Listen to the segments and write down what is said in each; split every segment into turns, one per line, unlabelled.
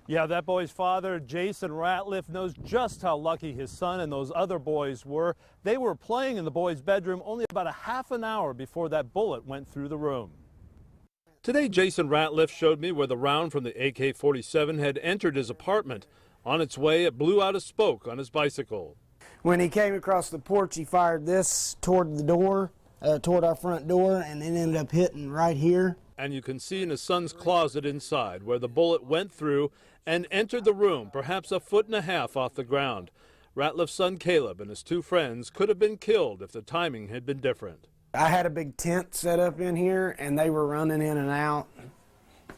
Yeah, that boy's father, Jason Ratliff, knows just how lucky his son and those other boys were. They were playing in the boy's bedroom only about a half an hour before that bullet went through the room. Today, Jason Ratliff showed me where the round from the AK-47 had entered his apartment. On its way, it blew out a spoke on his bicycle.
When he came across the porch, he fired this toward the door, toward our front door, and it ended up hitting right here.
And you can see in his son's closet inside where the bullet went through and entered the room, perhaps a foot and a half off the ground. Ratliff's son Caleb and his two friends could have been killed if the timing had been different.
I had a big tent set up in here, and they were running in and out,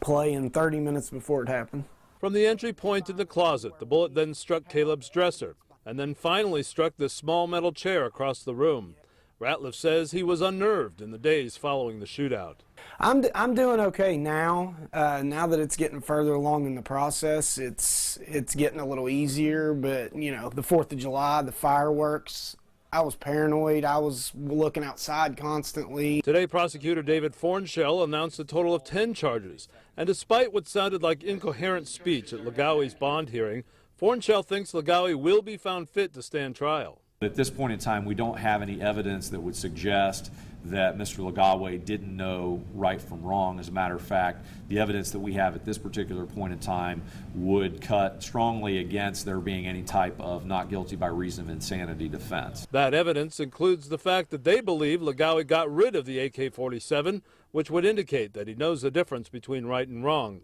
playing 30 minutes before it happened.
From the entry point in the closet, the bullet then struck Caleb's dresser and then finally struck this small metal chair across the room. Ratliff says he was unnerved in the days following the shootout.
I'm doing okay now. Now that it's getting further along in the process, it's getting a little easier. But you know, the 4th of July, the fireworks, I was paranoid. I was looking outside constantly.
Today, Prosecutor David Fornshell announced a total of 10 charges. And despite what sounded like incoherent speech at Legawi's bond hearing, Fornshell thinks Legawi will be found fit to stand trial.
At this point in time, we don't have any evidence that would suggest that Mr. Legawi didn't know right from wrong. As a matter of fact, the evidence that we have at this particular point in time would cut strongly against there being any type of not guilty by reason of insanity defense.
That evidence includes the fact that they believe Legawi got rid of the AK-47, which would indicate that he knows the difference between right and wrong.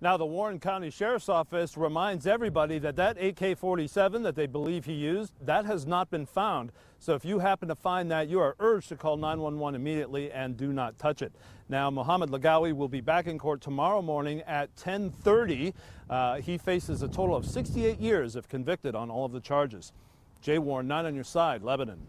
Now, the Warren County Sheriff's Office reminds everybody that that AK-47 that they believe he used, that has not been found. So if you happen to find that, you are urged to call 911 immediately and do not touch it. Now, Mohammed Legawi will be back in court tomorrow morning at 10:30. He faces a total of 68 years if convicted on all of the charges. Jay Warren, 9 on your side, Lebanon.